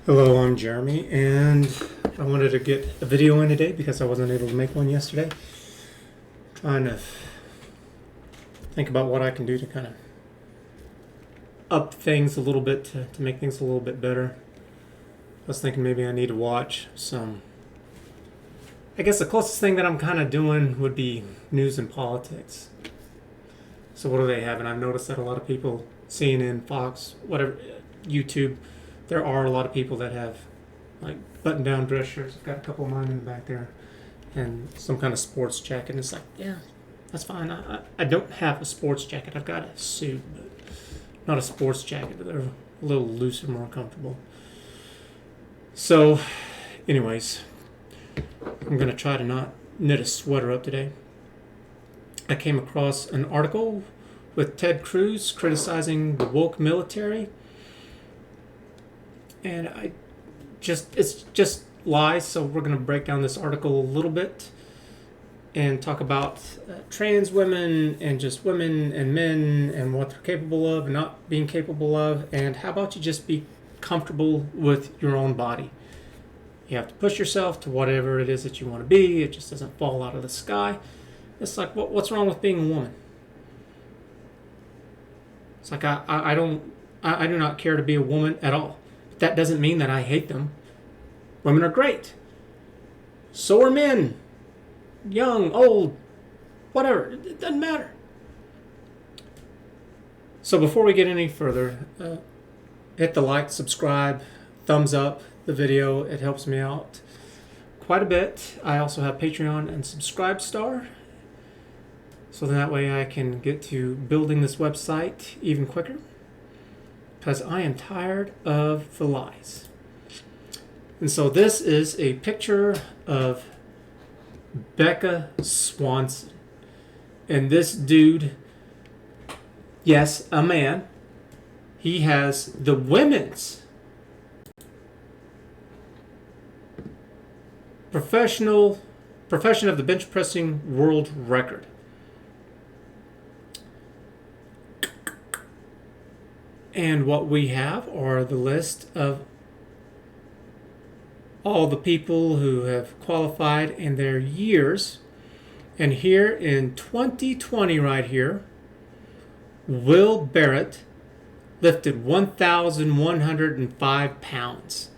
Hello, I'm Jeremy, and I wanted to get a video in today because I wasn't able to make one yesterday. Trying to think about what I can do to kind of up things a little bit to make things a little bit better. I was thinking maybe I need to watch some. I guess the closest thing that I'm kind of doing would be news and politics. So what do they have? And I've noticed that a lot of people, CNN, Fox, whatever, YouTube, there are a lot of people that have like button-down dress shirts. I've got a couple of mine in the back there, and some kind of sports jacket. And it's like, yeah, that's fine. I don't have a sports jacket. I've got a suit, but not a sports jacket. They're a little looser, more comfortable. So, anyways, I'm gonna try to not knit a sweater up today. I came across an article with Ted Cruz criticizing the woke military. And it's just lies, so we're going to break down this article a little bit and talk about trans women and just women and men and what they're capable of and not being capable of, and how about you just be comfortable with your own body. You have to push yourself to whatever it is that you want to be. It just doesn't fall out of the sky. It's like, what's wrong with being a woman? It's like I do not care to be a woman at all. That doesn't mean that I hate them. Women are great. So are men. Young, old, whatever. It doesn't matter. So before we get any further, hit the like, subscribe, thumbs up the video. It helps me out quite a bit. I also have Patreon and Subscribestar. So that way I can get to building this website even quicker. Because I am tired of the lies. And so this is a picture of Becca Swanson. And this dude, yes, a man, he has the women's profession of the bench pressing world record. And what we have are the list of all the people who have qualified in their years. And here in 2020 right here, Will Barrett lifted 1,105 pounds.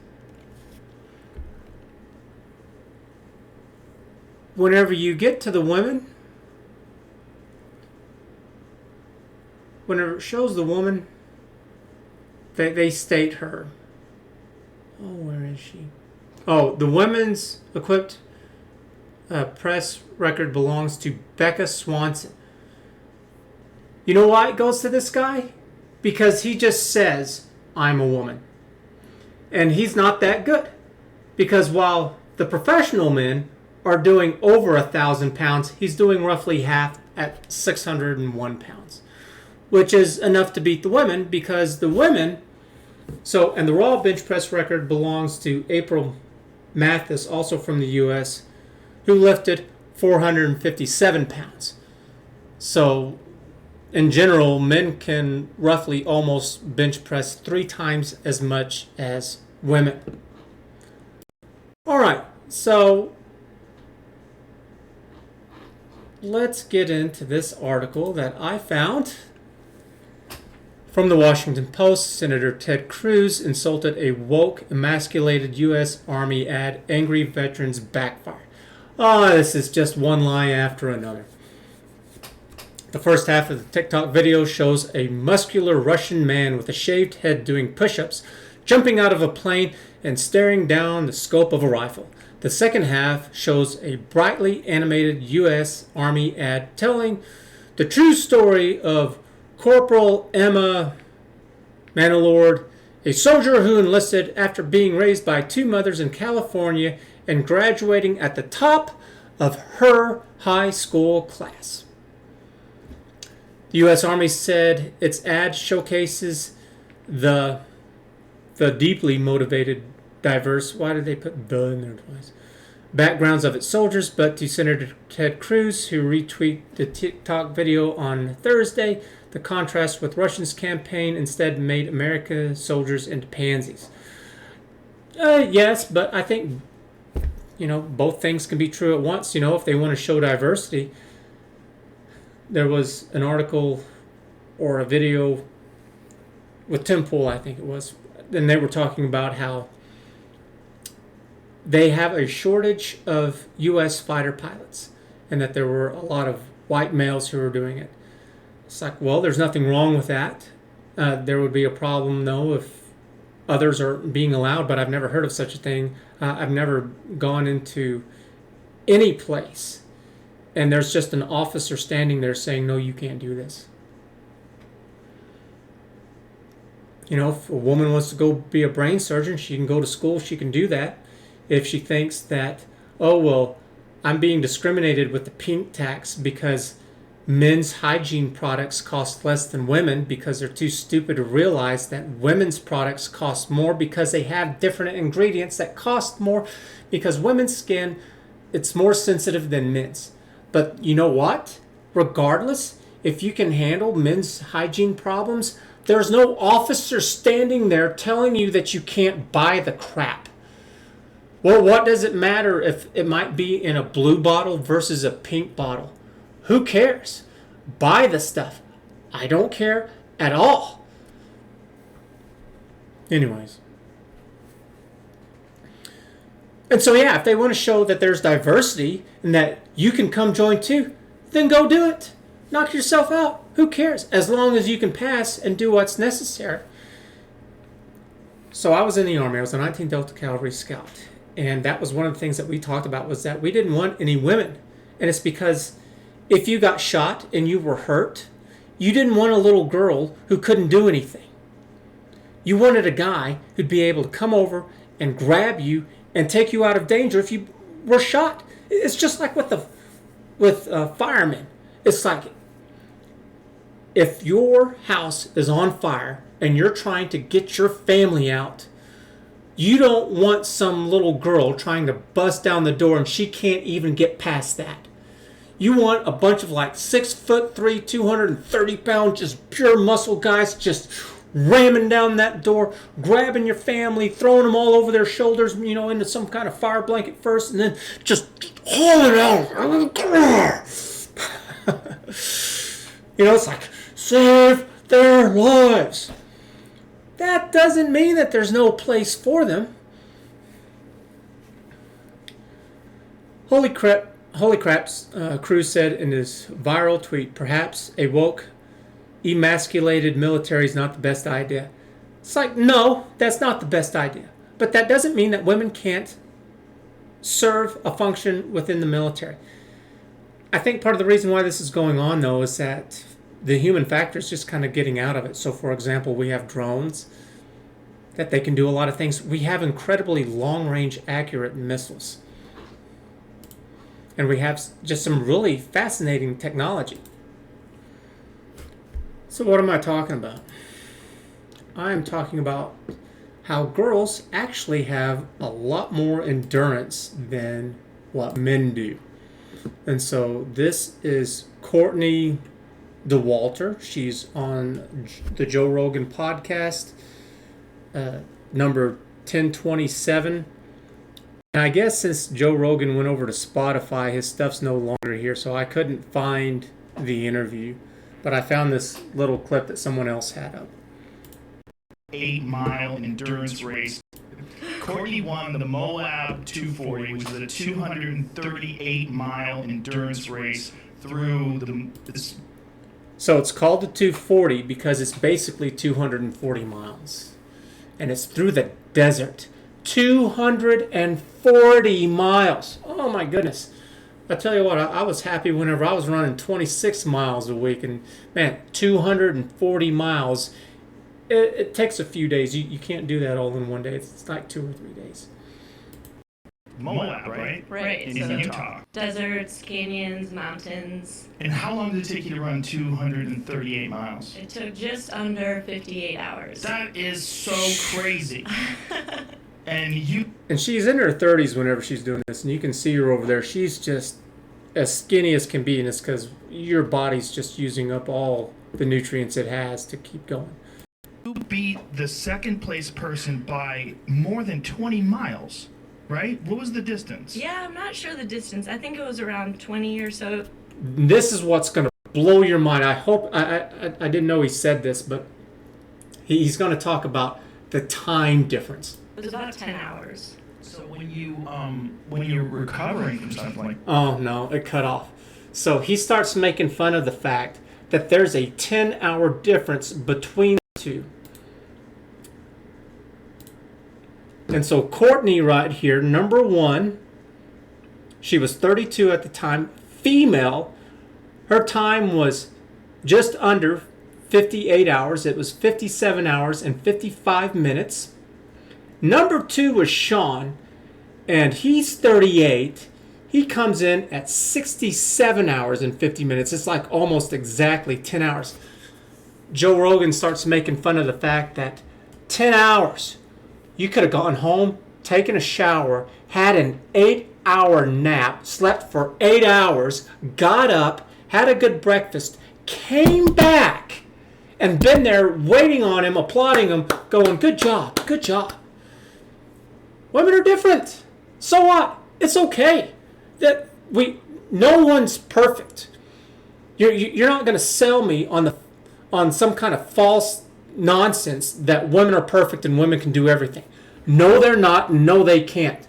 Whenever you get to the women, whenever it shows the woman, they state her. Oh, where is she? Oh, the women's equipped press record belongs to Becca Swanson. You know why it goes to this guy? Because he just says, I'm a woman. And he's not that good. Because while the professional men are doing over 1,000 pounds, he's doing roughly half at 601 pounds. Which is enough to beat the women, because the women... So, and the raw bench press record belongs to April Mathis, also from the U.S., who lifted 457 pounds. So, in general, men can roughly almost bench press 3 times as much as women. All right, so let's get into this article that I found. From the Washington Post, Senator Ted Cruz insulted a woke, emasculated U.S. Army ad. Angry veterans backfire. Oh, this is just one lie after another. The first half of the TikTok video shows a muscular Russian man with a shaved head doing push-ups, jumping out of a plane, and staring down the scope of a rifle. The second half shows a brightly animated U.S. Army ad telling the true story of Corporal Emma Manilord, a soldier who enlisted after being raised by 2 mothers in California and graduating at the top of her high school class. The U.S. Army said its ad showcases the deeply motivated, diverse, why did they put the in there twice, backgrounds of its soldiers, but to Senator Ted Cruz, who retweeted the TikTok video on Thursday, the contrast with Russia's campaign instead made American soldiers into pansies. Yes, but I think, both things can be true at once. If they want to show diversity, there was an article or a video with Tim Pool, I think it was, and they were talking about how they have a shortage of U.S. fighter pilots, and that there were a lot of white males who were doing it. It's like, well, there's nothing wrong with that. There would be a problem, though, if others are being allowed, but I've never heard of such a thing. I've never gone into any place, and there's just an officer standing there saying, no, you can't do this. If a woman wants to go be a brain surgeon, she can go to school, she can do that. If she thinks that, oh, well, I'm being discriminated with the pink tax because men's hygiene products cost less than women because they're too stupid to realize that women's products cost more because they have different ingredients that cost more because women's skin, it's more sensitive than men's. But you know what? Regardless, if you can handle men's hygiene problems, there's no officer standing there telling you that you can't buy the crap. Well, what does it matter if it might be in a blue bottle versus a pink bottle? Who cares? Buy the stuff. I don't care at all. Anyways. And so, yeah, if they want to show that there's diversity and that you can come join too, then go do it. Knock yourself out. Who cares? As long as you can pass and do what's necessary. So I was in the Army. I was a 19th Delta Cavalry Scout. And that was one of the things that we talked about was that we didn't want any women. And it's because if you got shot and you were hurt, you didn't want a little girl who couldn't do anything. You wanted a guy who'd be able to come over and grab you and take you out of danger if you were shot. It's just like with firemen. It's like if your house is on fire and you're trying to get your family out, you don't want some little girl trying to bust down the door and she can't even get past that. You want a bunch of 6'3", 230 pound, just pure muscle guys just ramming down that door, grabbing your family, throwing them all over their shoulders, into some kind of fire blanket first, and then just hauling out. It's like, save their lives. That doesn't mean that there's no place for them. Holy craps, Cruz said in his viral tweet, perhaps a woke, emasculated military is not the best idea. It's like, no, that's not the best idea. But that doesn't mean that women can't serve a function within the military. I think part of the reason why this is going on, though, is that the human factor is just kind of getting out of it. So, for example, we have drones that they can do a lot of things. We have incredibly long-range accurate missiles. And we have just some really fascinating technology. So what am I talking about? I am talking about how girls actually have a lot more endurance than what men do. And so this is Courtney DeWalter. She's on the Joe Rogan podcast, number 1027. And I guess since Joe Rogan went over to Spotify, his stuff's no longer here, so I couldn't find the interview. But I found this little clip that someone else had up. 8-mile endurance race. Courtney won the Moab 240, which is a 238-mile endurance race through So it's called the 240 because it's basically 240 miles. And it's through the desert. 240 miles. Oh my goodness. I tell you what, I was happy whenever I was running 26 miles a week. And man, 240 miles. It takes a few days. You can't do that all in one day. It's like 2 or 3 days. Moab, right? Right. In Utah. Deserts, canyons, mountains. And how long did it take you to run 238 miles? It took just under 58 hours. That is so crazy. And she's in her 30s whenever she's doing this, and you can see her over there. She's just as skinny as can be, and it's because your body's just using up all the nutrients it has to keep going. beat the second place person by more than 20 miles, right? What was the distance? Yeah, I'm not sure the distance. I think it was around 20 or so. This is what's going to blow your mind. I hope I didn't know he said this, but he's going to talk about the time difference. It was about 10 hours. So when you're recovering from something like Oh no, it cut off. So he starts making fun of the fact that there's a 10-hour difference between the two. And so Courtney right here, number one, she was 32 at the time, female. Her time was just under 58 hours. It was 57 hours and 55 minutes. Number two was Sean, and he's 38. He comes in at 67 hours and 50 minutes. It's like almost exactly 10 hours. Joe Rogan starts making fun of the fact that 10 hours, you could have gone home, taken a shower, had an 8-hour nap, slept for 8 hours, got up, had a good breakfast, came back, and been there waiting on him, applauding him, going, good job, good job. Women are different. So what? It's okay. No one's perfect. You're not going to sell me on some kind of false nonsense that women are perfect and women can do everything. No, they're not. No, they can't.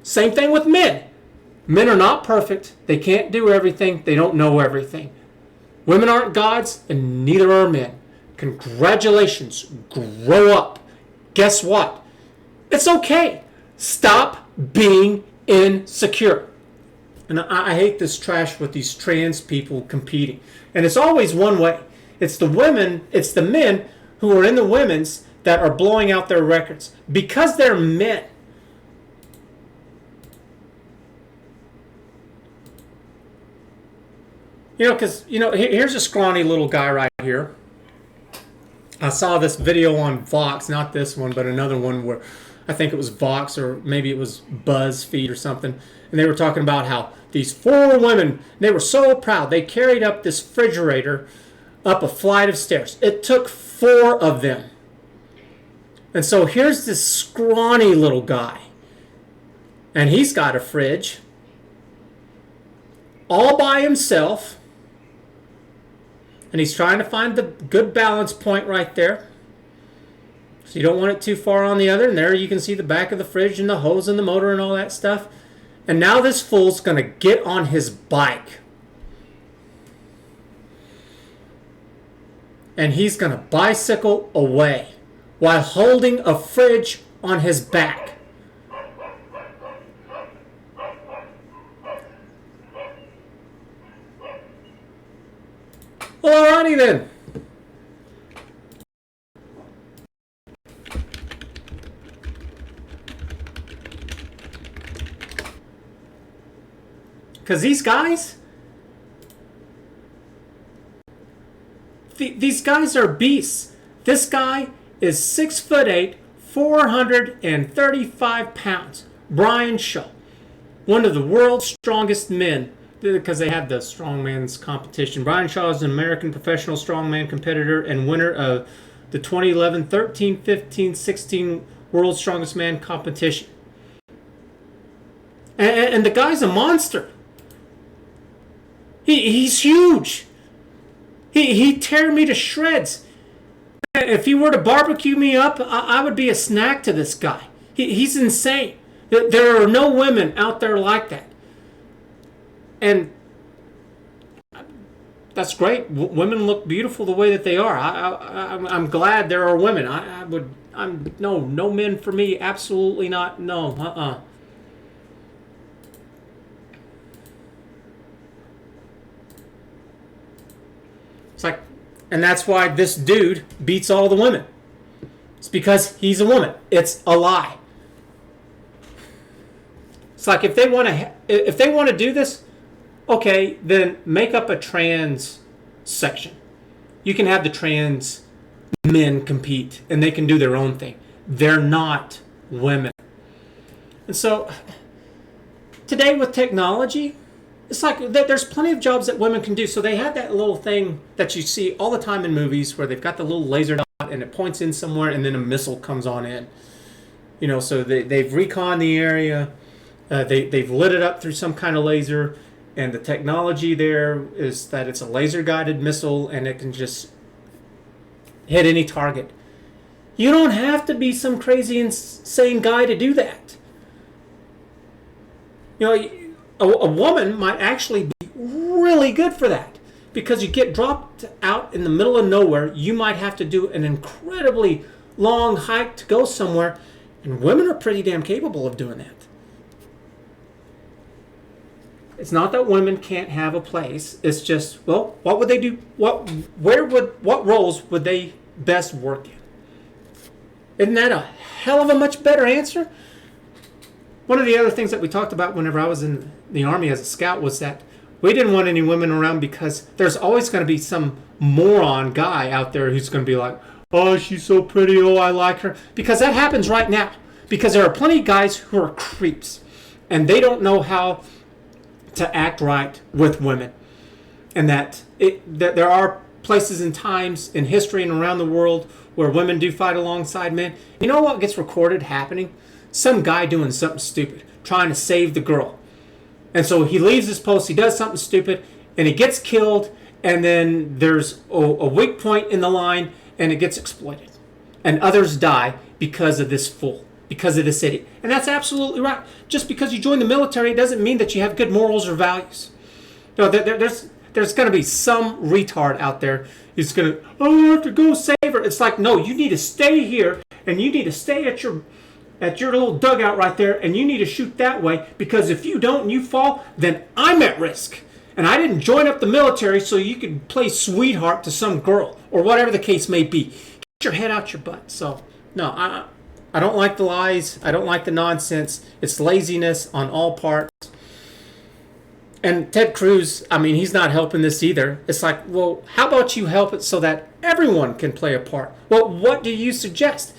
Same thing with men. Men are not perfect. They can't do everything. They don't know everything. Women aren't gods, and neither are men. Congratulations. Grow up. Guess what? It's okay. Stop being insecure. And I hate this trash with these trans people competing. And it's always one way. It's the men who are in the women's that are blowing out their records. Because they're men. Because, here's a scrawny little guy right here. I saw this video on Vox, not this one, but another one where I think it was Vox or maybe it was BuzzFeed or something. And they were talking about how these 4 women, they were so proud. They carried up this refrigerator up a flight of stairs. It took 4 of them. And so here's this scrawny little guy. And he's got a fridge all by himself. And he's trying to find the good balance point right there. So you don't want it too far on the other. And there you can see the back of the fridge and the hose and the motor and all that stuff. And now this fool's going to get on his bike. And he's going to bicycle away while holding a fridge on his back. Well, alrighty then. Because these guys, these guys are beasts. This guy is 6'8", 435 pounds. Brian Shaw, one of the world's strongest men, because they have the strongman's competition. Brian Shaw is an American professional strongman competitor and winner of the 2011 13, 15, 16 World's Strongest Man competition. And the guy's a monster. He's huge. He'd tear me to shreds. If he were to barbecue me up, I would be a snack to this guy. He's insane. There are no women out there like that. And that's great. Women look beautiful the way that they are. I'm glad there are women. No men for me. Absolutely not. No. It's like, and that's why this dude beats all the women. It's because he's a woman. It's a lie. It's like if they want to do this, okay, then make up a trans section. You can have the trans men compete, and they can do their own thing. They're not women. And so, today with technology, it's like there's plenty of jobs that women can do. So they have that little thing that you see all the time in movies where they've got the little laser dot and it points in somewhere, and then a missile comes on in. So they've reconned the area. They've lit it up through some kind of laser, and the technology there is that it's a laser-guided missile, and it can just hit any target. You don't have to be some crazy, insane guy to do that. A woman might actually be really good for that, because you get dropped out in the middle of nowhere. You might have to do an incredibly long hike to go somewhere, and women are pretty damn capable of doing that. It's not that women can't have a place. It's just, well, what would they do? What roles would they best work in? Isn't that a hell of a much better answer? One of the other things that we talked about whenever I was in the Army as a scout was that we didn't want any women around, because there's always going to be some moron guy out there who's going to be like, oh, she's so pretty, oh, I like her. Because that happens right now. Because there are plenty of guys who are creeps, and they don't know how to act right with women. And that there are places and times in history and around the world where women do fight alongside men. You know what gets recorded happening? Some guy doing something stupid, trying to save the girl. And so he leaves his post, he does something stupid, and he gets killed, and then there's a weak point in the line, and it gets exploited. And others die because of this fool, because of this idiot. And that's absolutely right. Just because you join the military doesn't mean that you have good morals or values. There's going to be some retard out there who's going to, oh, I have to go save her. It's like, no, you need to stay here, and you need to stay at your little dugout right there, and you need to shoot that way, because if you don't and you fall, then I'm at risk. And I didn't join up the military so you could play sweetheart to some girl, or whatever the case may be. Get your head out your butt. So, no, I don't like the lies. I don't like the nonsense. It's laziness on all parts. And Ted Cruz, I mean, he's not helping this either. It's like, well, how about you help it so that everyone can play a part? Well, what do you suggest?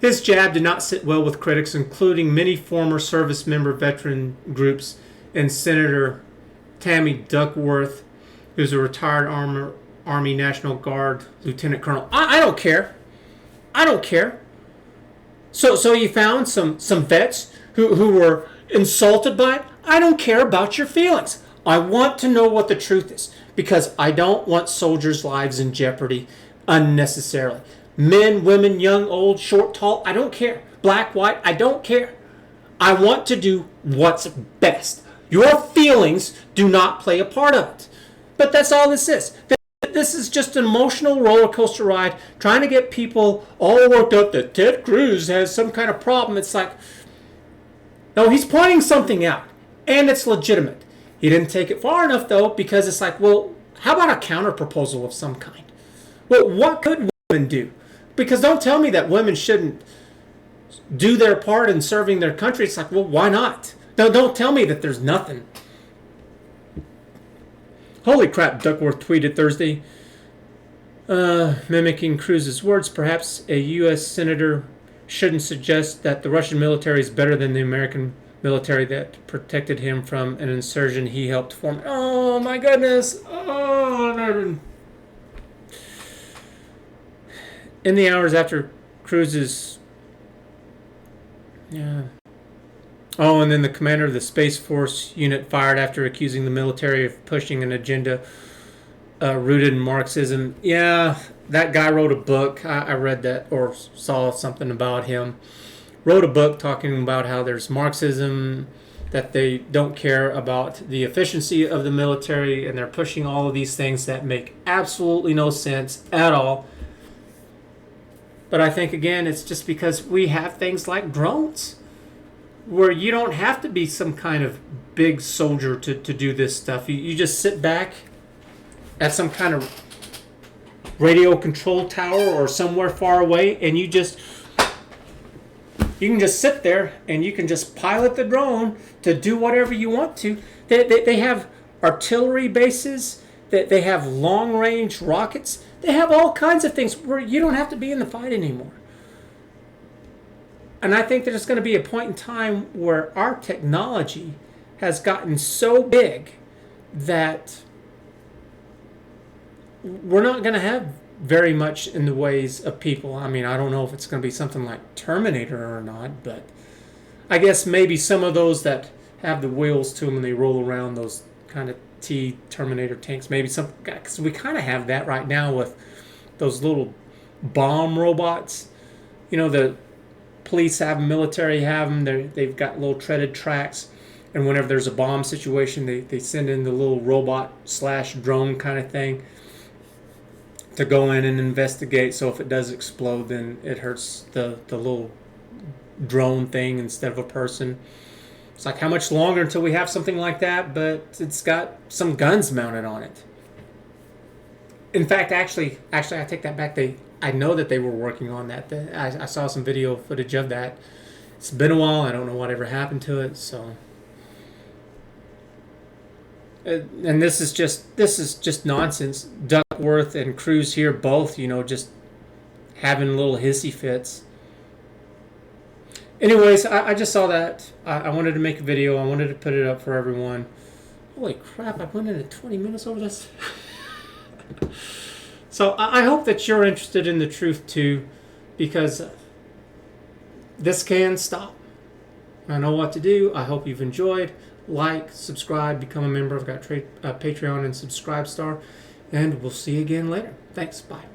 His jab did not sit well with critics, including many former service member veteran groups and Senator Tammy Duckworth, who's a retired Army National Guard Lieutenant Colonel. I don't care. I don't care. So you found some vets who were insulted by it. I don't care about your feelings. I want to know what the truth is, because I don't want soldiers' lives in jeopardy unnecessarily. Men, women, young, old, short, tall, I don't care. Black, white, I don't care. I want to do what's best. Your feelings do not play a part of it. But that's all this is. This is just an emotional roller coaster ride, trying to get people all worked up that Ted Cruz has some kind of problem. It's like, no, he's pointing something out, and it's legitimate. He didn't take it far enough, though, because it's like, well, how about a counter proposal of some kind? Well, what could women do? Because don't tell me that women shouldn't do their part in serving their country. It's like, well, why not? Don't tell me that there's nothing. Holy crap, Duckworth tweeted Thursday, mimicking Cruz's words. Perhaps a U.S. senator shouldn't suggest that the Russian military is better than the American military that protected him from an insurrection he helped form. Oh, my goodness. Oh, in the hours after Cruz's... Yeah. Oh, and then the commander of the Space Force unit fired after accusing the military of pushing an agenda rooted in Marxism. Yeah, that guy wrote a book. I read that or saw something about him. Wrote a book talking about how there's Marxism, that they don't care about the efficiency of the military, and they're pushing all of these things that make absolutely no sense at all. But I think, again, it's just because we have things like drones, where you don't have to be some kind of big soldier to do this stuff. You just sit back at some kind of radio control tower or somewhere far away, and you can just sit there and you can just pilot the drone to do whatever you want to. They have artillery bases, they have long-range rockets. They have all kinds of things where you don't have to be in the fight anymore. And I think there's going to be a point in time where our technology has gotten so big that we're not going to have very much in the ways of people. I mean, I don't know if it's going to be something like Terminator or not, but I guess maybe some of those that have the wheels to them and they roll around, those kind of Terminator tanks, maybe some, because we kind of have that right now with those little bomb robots. You know, the police have them, military have them. They've got little treaded tracks, and whenever there's a bomb situation, they send in the little robot slash drone kind of thing to go in and investigate. So if it does explode, then it hurts the little drone thing instead of a person. It's like, how much longer until we have something like that? But it's got some guns mounted on it. In fact, actually, I take that back. I know that they were working on that. I saw some video footage of that. It's been a while. I don't know whatever happened to it. So, and this is just nonsense. Duckworth and Cruz here both, just having little hissy fits. Anyways, I just saw that. I wanted to make a video. I wanted to put it up for everyone. Holy crap, I went into 20 minutes over this. So I hope that you're interested in the truth too, because this can stop. I know what to do. I hope you've enjoyed. Like, subscribe, become a member. I've got Patreon and Subscribe Star. And we'll see you again later. Thanks. Bye.